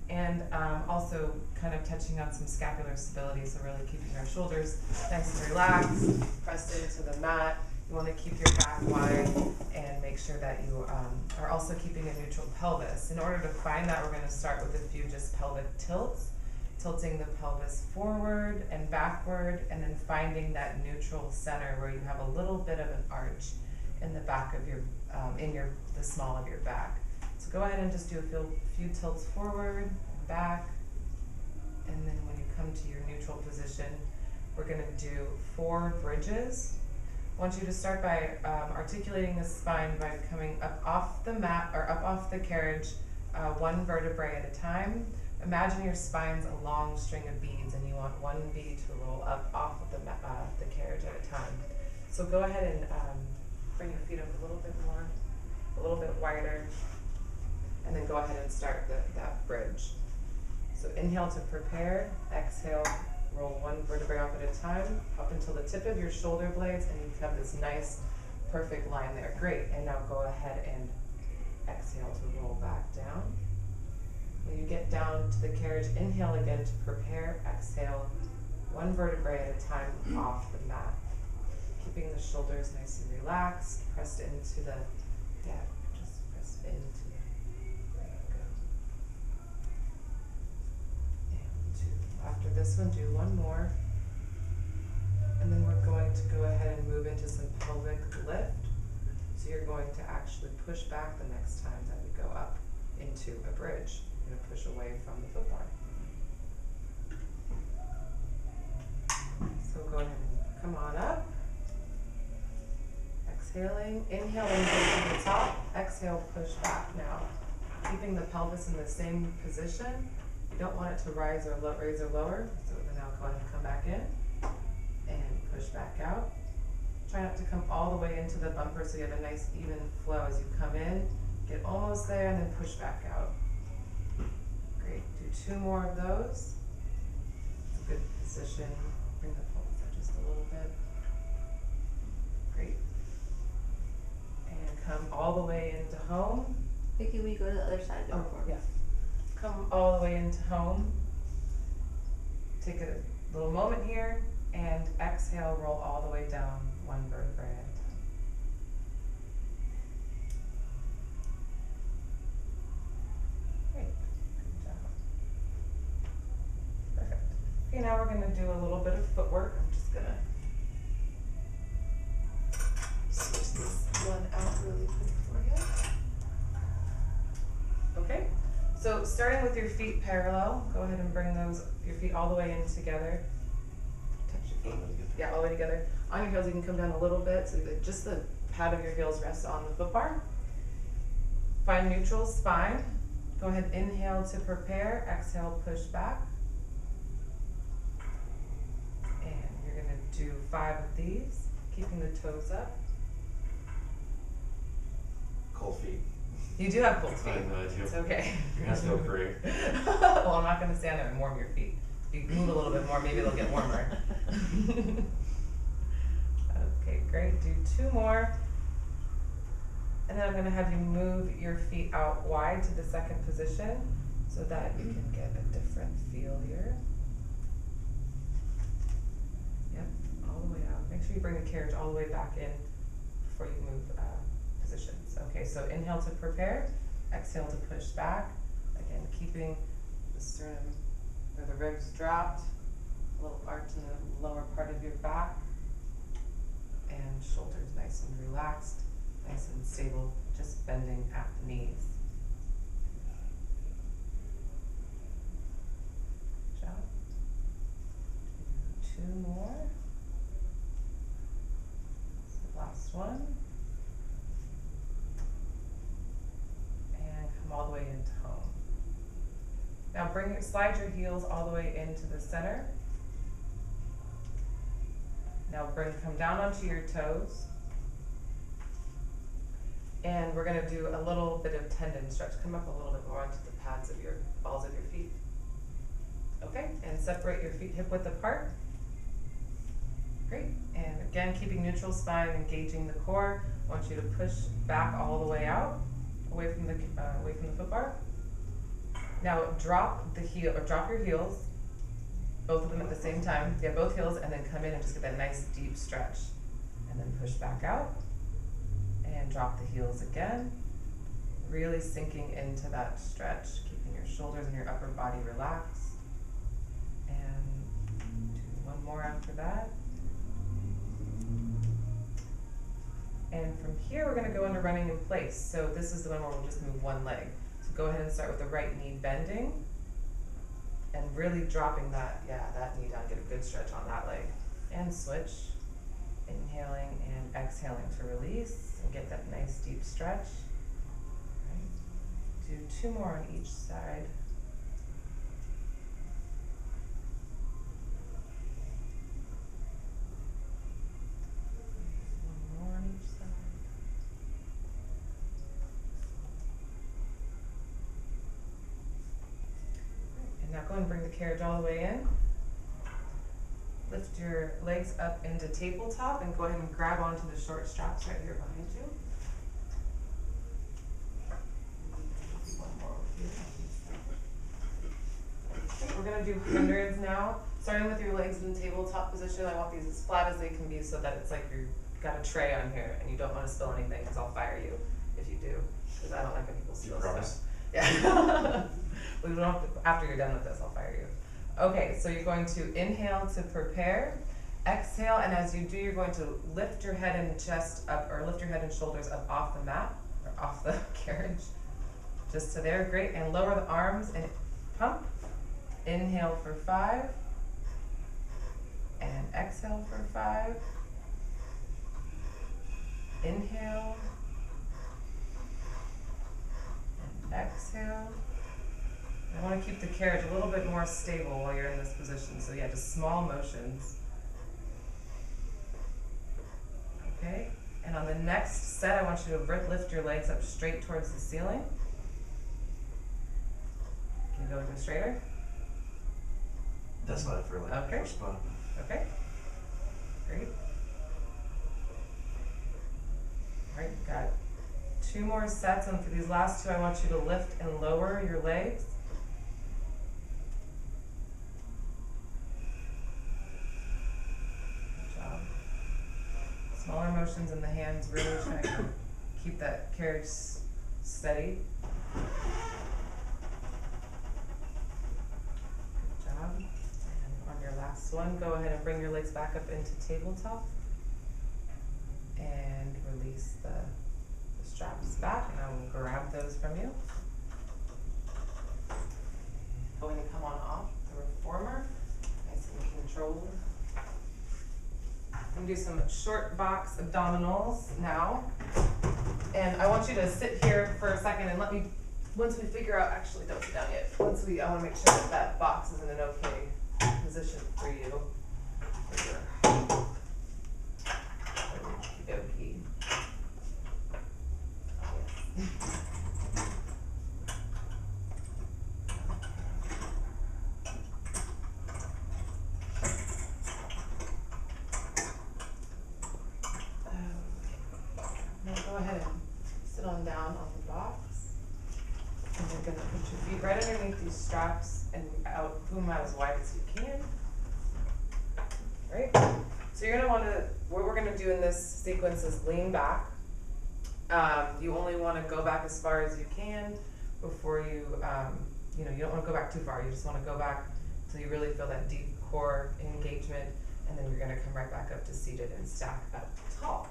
And also kind of touching on some scapular stability, so really keeping our shoulders nice and relaxed, pressed into the mat. You want to keep your back wide and make sure that you are also keeping a neutral pelvis. In order to find that, we're going to start with a few just pelvic tilts, tilting the pelvis forward and backward, and then finding that neutral center where you have a little bit of an arch in the back of your, the small of your back. So go ahead and just do a few tilts forward and back, and then when you come to your neutral position, we're going to do 4 bridges. I want you to start by articulating the spine by coming up off the mat or up off the carriage, 1 vertebrae at a time. Imagine your spine's a long string of beads, and you want 1 bead to roll up off of the carriage at a time. So go ahead and bring your feet up a little bit more, a little bit wider, and then go ahead and start that bridge. So inhale to prepare, exhale, roll 1 vertebrae off at a time, up until the tip of your shoulder blades, and you have this nice, perfect line there. Great, and now go ahead and exhale to roll back down. When you get down to the carriage, inhale again to prepare, exhale, 1 vertebrae at a time off the mat. Keeping the shoulders nice and relaxed, pressed into the, just press into the, there you go. And 2. After this one, do 1 more. And then we're going to go ahead and move into some pelvic lift. So you're going to actually push back the next time that we go up into a bridge. You're going to push away from the foot bar. So go ahead and come on up. Exhaling, inhaling to the top, exhale, push back now. Keeping the pelvis in the same position. You don't want it to raise or lower, so now go ahead and come back in and push back out. Try not to come all the way into the bumper so you have a nice even flow as you come in. Get almost there and then push back out. Great, do 2 more of those. It's a good position. Bring the pelvis up just a little bit. Great. And come all the way into home. Vicky, will you go to the other side of the floor? Yeah. Come all the way into home. Take a little moment here and exhale, roll all the way down 1 vertebrae at a time. Great, good job. Perfect. Okay, now we're going to do a little bit of footwork. I'm just going to switch this one out really quick for you. Okay, so starting with your feet parallel, go ahead and bring your feet all the way in together. Touch your feet. Yeah, all the way together. On your heels, you can come down a little bit so that just the pad of your heels rest on the foot bar. Find neutral spine. Go ahead, inhale to prepare, exhale, push back. And you're going to do 5 of these, keeping the toes up. Cold feet. You do have cold feet. I know I do. It's okay. Your hands feel great. Well, I'm not going to stand there and warm your feet. If you move a little bit more, maybe they'll get warmer. Okay, great. Do 2 more. And then I'm going to have you move your feet out wide to the second position so that you can get a different feel here. Yep, all the way out. Make sure you bring the carriage all the way back in before you move positions. Okay, so inhale to prepare, exhale to push back. Again, keeping the sternum where the ribs dropped, a little arch in the lower part of your back, and shoulders nice and relaxed, nice and stable, just bending at the knees. Good job. 2 more. That's the last one. And come all the way into home. Now slide your heels all the way into the center. Now come down onto your toes. And we're going to do a little bit of tendon stretch. Come up a little bit more onto the pads of your balls of your feet. Okay, and separate your feet hip width apart. Great, and again, keeping neutral spine, engaging the core. I want you to push back all the way out, away from the foot bar. Now drop your heels, both of them at the same time. Yeah, both heels, and then come in and just get that nice deep stretch. And then push back out, and drop the heels again. Really sinking into that stretch, keeping your shoulders and your upper body relaxed. And do one more after that. And from here, we're gonna go into running in place. So this is the one where we'll just move one leg. So go ahead and start with the right knee bending and really dropping that knee down, get a good stretch on that leg. And switch, inhaling and exhaling to release and get that nice deep stretch. Right. Do 2 more on each side. Now go and bring the carriage all the way in. Lift your legs up into tabletop and go ahead and grab onto the short straps right here behind you. One more over here. Okay, we're gonna do hundreds now. Starting with your legs in the tabletop position, I want these as flat as they can be so that it's like you've got a tray on here and you don't want to spill anything because I'll fire you if you do. Because I don't like when people spill stuff. Yeah. We don't have to, after you're done with this, I'll fire you. Okay, so you're going to inhale to prepare, exhale, and as you do, you're going to lift your head and chest up, or lift your head and shoulders up off the mat, or off the carriage. Just to there, great, and lower the arms and pump. Inhale for 5, and exhale for 5. Inhale, and exhale. I want to keep the carriage a little bit more stable while you're in this position. So yeah, just small motions. Okay, and on the next set, I want you to lift your legs up straight towards the ceiling. Can you go even straighter? That's what I feel like. Okay. First spot. Okay, great. All right, got 2 more sets, and for these last 2, I want you to lift and lower your legs. Smaller motions in the hands, really trying to keep that carriage steady. Good job. And on your last one, go ahead and bring your legs back up into tabletop. And release the straps back, and I will grab those from you. Go ahead and come on off the reformer, nice and controlled. I'm gonna do some short box abdominals now. And I want you to sit here for a second and let me, once we figure out, actually don't sit down yet. I wanna make sure that that box is in an okay position for you. Okey-dokey. Now go ahead and sit on down on the box. And you're gonna put your feet right underneath these straps and boom out as wide as you can. Right? So you're gonna wanna, what we're gonna do in this sequence is lean back. You only wanna go back as far as you can before you, you don't wanna go back too far. You just wanna go back until you really feel that deep core engagement, and then you're gonna come right back up to seated and stack up tall.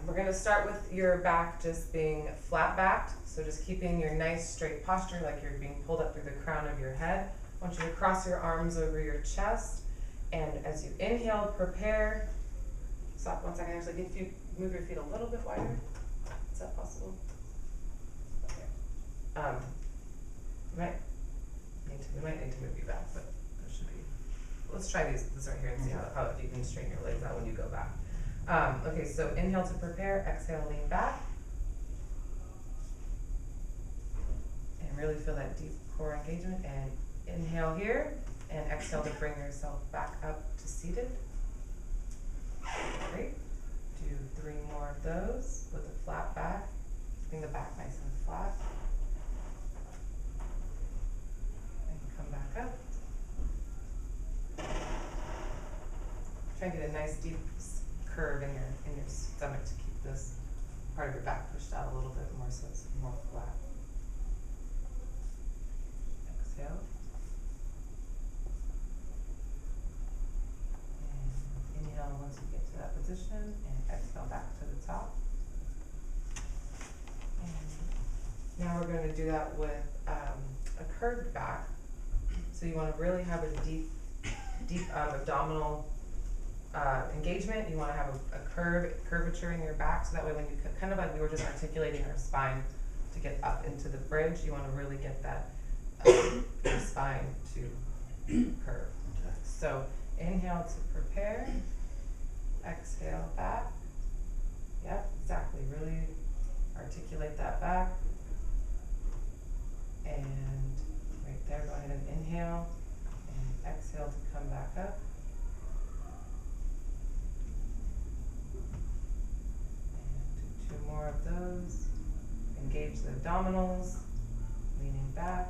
We're gonna start with your back just being flat backed, so just keeping your nice straight posture like you're being pulled up through the crown of your head. I want you to cross your arms over your chest, and as you inhale, prepare. Stop 1 second, actually, if you move your feet a little bit wider, is that possible? Okay. We might need to move you back, but that should be. Let's try this right here and see how you can straighten your legs out when you go back. Okay, so inhale to prepare, exhale, lean back. And really feel that deep core engagement, and inhale here, and exhale to bring yourself back up to seated. Great. Do 3 more of those with a flat back, keeping the back nice and flat. Try to get a nice deep curve in your stomach to keep this part of your back pushed out a little bit more so it's more flat. Exhale. And inhale once you get to that position and exhale back to the top. And now we're going to do that with a curved back. So you want to really have a deep abdominal engagement. You want to have a curvature in your back, so that way when you kind of like we were just articulating our spine to get up into the bridge, you want to really get that your spine to curve. Okay. So inhale to prepare, exhale back. Yep, exactly. Really articulate that back. And right there, go ahead and inhale and exhale to come back up. And do 2 more of those. Engage the abdominals, leaning back.